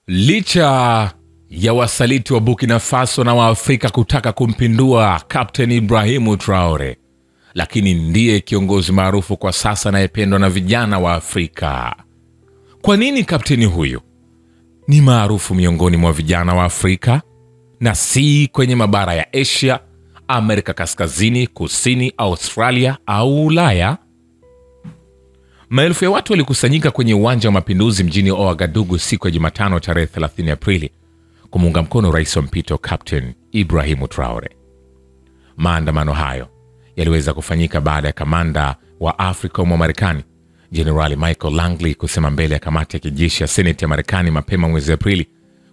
Licha ya wasaliti wa Burkina Faso na wa Afrika kutaka kumpindua Captain Ibrahim Traore, lakini ndiye kiongozi maarufu kwa sasa anayependwa na vijana wa Afrika. Kwa nini kapteni huyu ni maarufu miongoni mwa vijana wa Afrika na si kwenye mabara ya Asia, Amerika Kaskazini, Kusini, Australia au Ulaya? Maelfu ya watu walikusanyika kwenye uwanja wa Mapinduzi mjini Ouagadougou siku ya Jumatano tarehe 30 Aprili kumuunga mkono rais wa mpito Captain Ibrahim Traore. Maandamano hayo yaliweza kufanyika baada ya kamanda wa Afrika wa Marekani General Michael Langley kusema mbele ya kamati ya kijeshi ya Senate ya Marekani mapema mwezi Aprili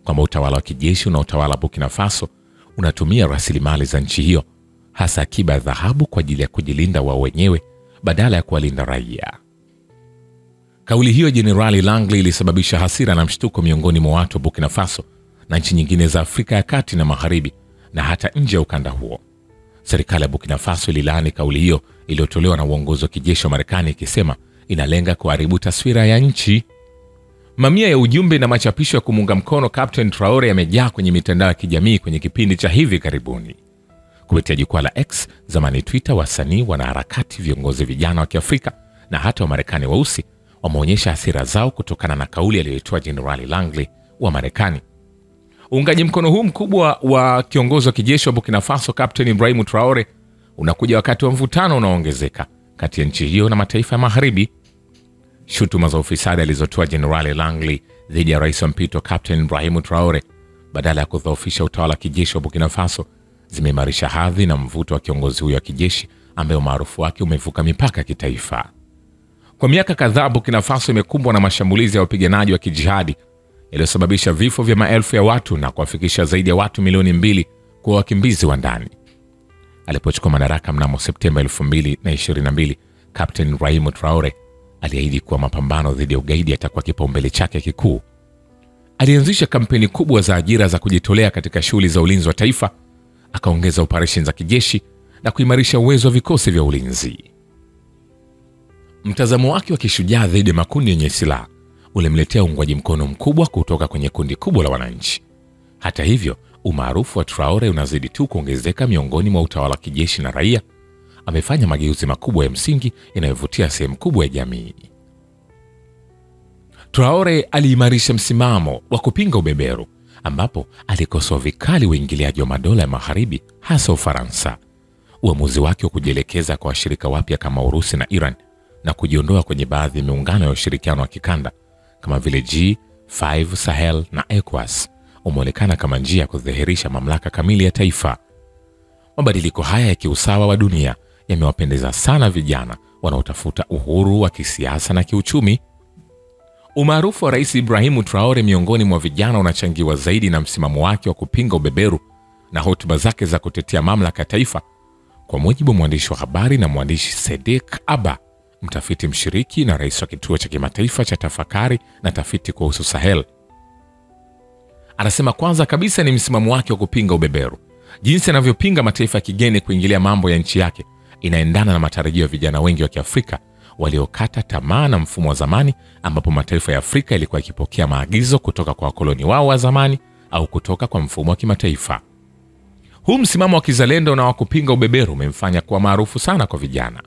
kwamba utawala wa kijeshi na utawala wa Burkina Faso unatumia rasilimali za nchi hiyo, hasa akiba ya dhahabu, kwa ajili ya kujilinda wao wenyewe badala ya kuwalinda raia. Kauli hiyo Generali Langley ilisababisha hasira na mshtuko miongoni mwa watu wa Burkina Faso na nchi nyingine za Afrika ya Kati na Magharibi na hata nje ya ukanda huo. Serikali ya Burkina Faso ililaani kauli hiyo iliyotolewa na uongozi wa kijeshi wa Marekani ikisema inalenga kuharibu taswira ya nchi. Mamia ya ujumbe na machapisho ya kumuunga mkono Captain Traore yamejaa kwenye mitandao ya kijamii kwenye kipindi cha hivi karibuni. Kupitia jukwaa la X, zamani Twitter, wasanii, wanaharakati, viongozi vijana wa Kiafrika na hata wa Marekani weusi wameonyesha hasira zao kutokana na kauli aliyoitoa Generali Langley wa Marekani. Uungaji mkono huu mkubwa wa kiongozi wa kijeshi wa Burkina Faso Captain Ibrahim Traore unakuja wakati wa mvutano unaoongezeka kati ya nchi hiyo na mataifa ya Magharibi. Shutuma za ufisadi alizotoa Generali Langley dhidi ya rais wa mpito Captain Ibrahim Traore badala ya kudhoofisha utawala wa kijeshi wa Burkina Faso zimeimarisha hadhi na mvuto wa kiongozi huyo wa kijeshi ambaye umaarufu wake umevuka mipaka kitaifa. Kwa miaka kadhaa Burkina Faso imekumbwa na mashambulizi ya wapiganaji wa kijihadi yaliyosababisha vifo vya maelfu ya watu na kuwafikisha zaidi ya watu milioni 2 kuwa wakimbizi wa ndani. Alipochukua madaraka mnamo Septemba 2022, Captain Ibrahim Traore aliahidi kuwa mapambano dhidi ya ugaidi yatakuwa kipaumbele chake kikuu. Alianzisha kampeni kubwa za ajira za kujitolea katika shughuli za ulinzi wa taifa, akaongeza operesheni za kijeshi na kuimarisha uwezo wa vikosi vya ulinzi. Mtazamo wake wa kishujaa dhidi ya makundi yenye silaha ulimletea uungwaji mkono mkubwa kutoka kwenye kundi kubwa la wananchi. Hata hivyo, umaarufu wa Traore unazidi tu kuongezeka miongoni mwa utawala wa kijeshi na raia. Amefanya mageuzi makubwa ya msingi yanayovutia sehemu kubwa ya jamii. Traore aliimarisha msimamo wa kupinga ubeberu, ambapo alikosoa vikali uingiliaji wa madola ya Magharibi, hasa Ufaransa. Uamuzi wake wa kujielekeza kwa washirika wapya kama Urusi na Iran na kujiondoa kwenye baadhi ya miungano ya ushirikiano wa kikanda kama vile G5 Sahel na ECOWAS umeonekana kama njia ya kudhihirisha mamlaka kamili ya taifa. Mabadiliko haya ya kiusawa wa dunia yamewapendeza sana vijana wanaotafuta uhuru wa kisiasa na kiuchumi. Umaarufu wa Rais Ibrahim Traore miongoni mwa vijana unachangiwa zaidi na msimamo wake wa kupinga ubeberu na hotuba zake za kutetea mamlaka ya taifa. Kwa mujibu wa mwandishi wa habari na mwandishi Sedik Aba, mtafiti mshiriki na rais wa kituo cha kimataifa cha tafakari na tafiti kuhusu Sahel, anasema kwanza kabisa ni msimamo wake wa kupinga ubeberu. Jinsi anavyopinga mataifa ya kigeni kuingilia mambo ya nchi yake inaendana na matarajio ya vijana wengi wa Kiafrika waliokata tamaa na mfumo wa zamani, ambapo mataifa ya Afrika yalikuwa yakipokea maagizo kutoka kwa wakoloni wao wa zamani au kutoka kwa mfumo wa kimataifa. Huu msimamo wa kizalendo na wa kupinga ubeberu umemfanya kuwa maarufu sana kwa vijana.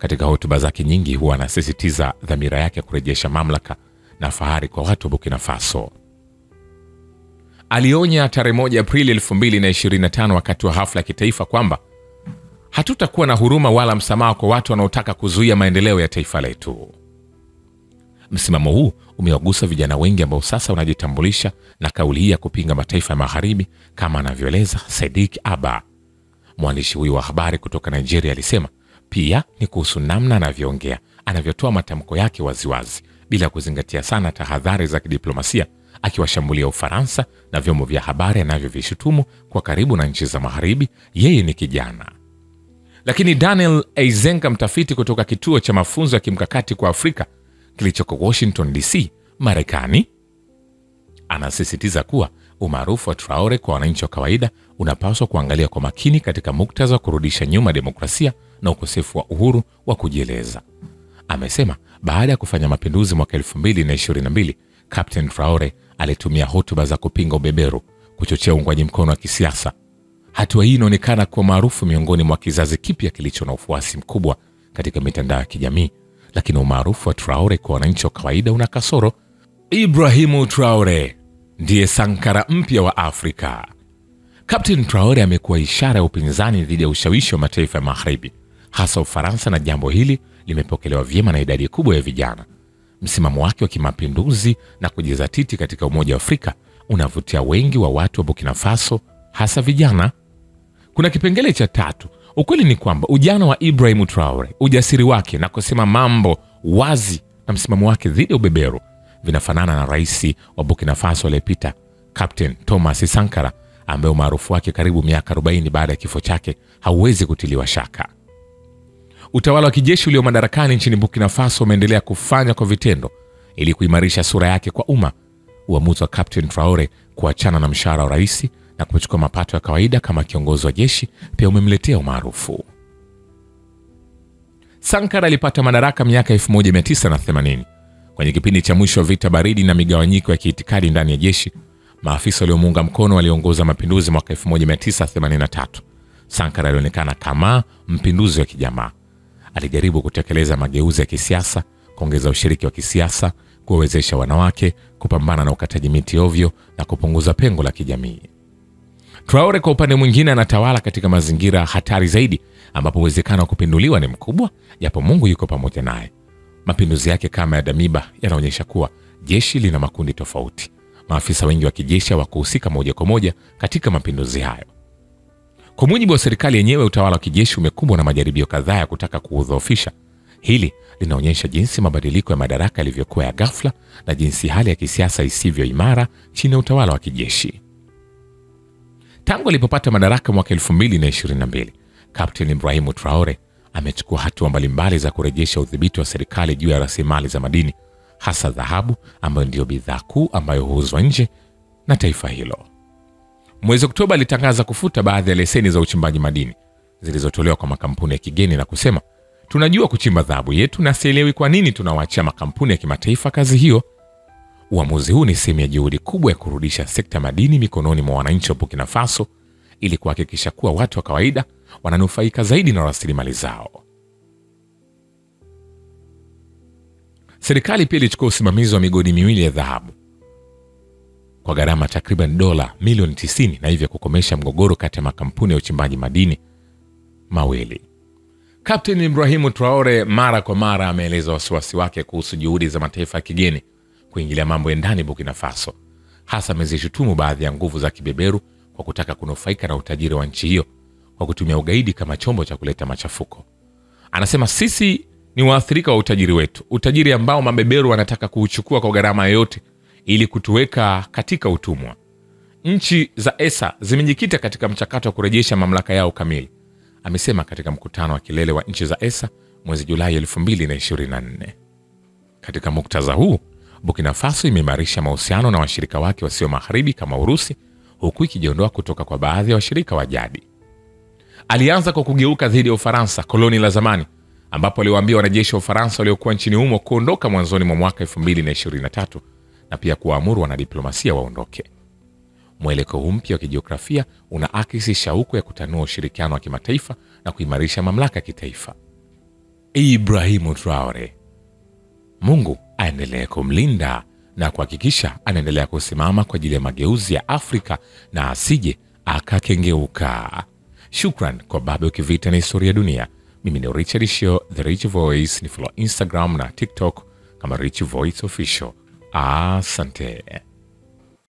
Katika hotuba zake nyingi huwa anasisitiza dhamira yake kurejesha mamlaka na fahari kwa watu wa Burkina Faso. Alionya tarehe 1 Aprili 2025 wakati wa hafla ya kitaifa kwamba hatutakuwa na huruma wala msamaha kwa watu wanaotaka kuzuia maendeleo ya taifa letu. Msimamo huu umewagusa vijana wengi ambao sasa wanajitambulisha na kauli hii ya kupinga mataifa ya Magharibi, kama anavyoeleza Sedik Aba. Mwandishi huyu wa habari kutoka Nigeria alisema pia ni kuhusu namna anavyoongea, anavyotoa matamko yake waziwazi bila kuzingatia sana tahadhari za kidiplomasia, akiwashambulia Ufaransa na vyombo vya habari anavyovishutumu kwa karibu na nchi za Magharibi. Yeye ni kijana. Lakini Daniel Eizenga, mtafiti kutoka kituo cha mafunzo ya kimkakati kwa Afrika kilichoko Washington DC, Marekani, anasisitiza kuwa umaarufu wa Traore kwa wananchi wa kawaida unapaswa kuangalia kwa makini katika muktadha wa kurudisha nyuma demokrasia na ukosefu wa uhuru wa kujieleza. Amesema baada ya kufanya mapinduzi mwaka 2022, Captain Traore alitumia hotuba za kupinga ubeberu kuchochea uungwaji mkono wa kisiasa. Hatua hii inaonekana kuwa maarufu miongoni mwa kizazi kipya kilicho na ufuasi mkubwa katika mitandao ya kijamii, lakini umaarufu wa Traore kwa wananchi wa kawaida una kasoro. Ibrahimu Traore ndiye Sankara mpya wa Afrika. Captain Traore amekuwa ishara ya upinzani dhidi ya ushawishi wa mataifa ya Magharibi, hasa Ufaransa, na jambo hili limepokelewa vyema na idadi kubwa ya vijana. Msimamo wake wa kimapinduzi na kujizatiti katika Umoja wa Afrika unavutia wengi wa watu wa Burkina Faso, hasa vijana. Kuna kipengele cha tatu. Ukweli ni kwamba ujana wa Ibrahimu Traore, ujasiri wake na kusema mambo wazi na msimamo wake dhidi ya ubeberu vinafanana na rais wa Burkina Faso aliyepita, Captain Thomas Sankara, ambaye umaarufu wake karibu miaka 40 baada ya kifo chake hauwezi kutiliwa shaka. Utawala wa kijeshi ulio madarakani nchini Burkina Faso umeendelea kufanya kwa vitendo ili kuimarisha sura yake kwa umma. Uamuzi wa Captain Traore kuachana na mshahara wa rais na kuchukua mapato ya kawaida kama kiongozi wa jeshi pia umemletea umaarufu. Sankara alipata madaraka miaka 1980. Kwenye kipindi cha mwisho wa vita baridi na migawanyiko ya kiitikadi ndani ya jeshi, maafisa waliomuunga mkono waliongoza mapinduzi mwaka 1983. Sankara alionekana kama mpinduzi wa kijamaa. Alijaribu kutekeleza mageuzi ya kisiasa, kuongeza ushiriki wa kisiasa, kuwezesha wanawake, kupambana na ukataji miti ovyo na kupunguza pengo la kijamii. Traore kwa upande mwingine anatawala katika mazingira hatari zaidi, ambapo uwezekano wa kupinduliwa ni mkubwa, japo Mungu yuko pamoja naye. Mapinduzi yake kama ya Damiba yanaonyesha kuwa jeshi lina makundi tofauti. Maafisa wengi wa kijeshi hawakuhusika moja kwa moja katika mapinduzi hayo. Kwa mujibu wa serikali yenyewe, utawala wa kijeshi umekumbwa na majaribio kadhaa ya kutaka kuudhoofisha. Hili linaonyesha jinsi mabadiliko ya madaraka yalivyokuwa ya ghafla na jinsi hali ya kisiasa isivyo imara chini ya utawala wa kijeshi. Tangu alipopata madaraka mwaka 2022, Captain Ibrahimu Traore amechukua hatua mbalimbali za kurejesha udhibiti wa serikali juu ya rasilimali za madini, hasa dhahabu ambayo ndio bidhaa kuu ambayo huuzwa nje na taifa hilo. Mwezi Oktoba alitangaza kufuta baadhi ya leseni za uchimbaji madini zilizotolewa kwa makampuni ya kigeni na kusema, tunajua kuchimba dhahabu yetu na sielewi kwa nini tunawaachia makampuni ya kimataifa kazi hiyo. Uamuzi huu ni sehemu ya juhudi kubwa ya kurudisha sekta madini mikononi mwa wananchi wa Burkina Faso ili kuhakikisha kuwa watu wa kawaida wananufaika zaidi na rasilimali zao. Serikali pia ilichukua usimamizi wa migodi miwili ya dhahabu kwa gharama takriban dola milioni 90 na hivyo kukomesha mgogoro kati ya makampuni ya uchimbaji madini mawili. Captain Ibrahimu Traore mara kwa mara ameeleza wasiwasi wake kuhusu juhudi za mataifa ya kigeni kuingilia mambo ya ndani Burkina Faso. Hasa amezishutumu baadhi ya nguvu za kibeberu kwa kutaka kunufaika na utajiri wa nchi hiyo kwa kutumia ugaidi kama chombo cha kuleta machafuko. Anasema, sisi ni waathirika wa utajiri wetu, utajiri ambao mabeberu wanataka kuuchukua kwa gharama yoyote ili kutuweka katika utumwa. Nchi za ESA zimejikita katika mchakato wa kurejesha mamlaka yao kamili, amesema katika mkutano wa kilele wa nchi za ESA mwezi Julai 2024. Katika muktadha huu, Burkina Faso imeimarisha mahusiano na washirika wake wasio magharibi kama Urusi, huku ikijiondoa kutoka kwa baadhi ya washirika wa jadi. Alianza kwa kugeuka dhidi ya Ufaransa, koloni la zamani, ambapo aliwaambia wanajeshi wa Ufaransa waliokuwa nchini humo kuondoka mwanzoni mwa mwaka 2023 na pia kuwaamuru wanadiplomasia waondoke. Mwelekeo huu mpya wa kijiografia unaakisi shauku ya kutanua ushirikiano wa kimataifa na kuimarisha mamlaka ya kitaifa. Ibrahimu Traore, Mungu aendelee kumlinda na kuhakikisha anaendelea kusimama kwa ajili ya mageuzi ya Afrika na asije akakengeuka. Shukran kwa Babu Kivita na Historia ya Dunia. Mimi ni Richard Shio, The Rich Voice. Ni follow Instagram na TikTok kama Rich Voice Official. Asante.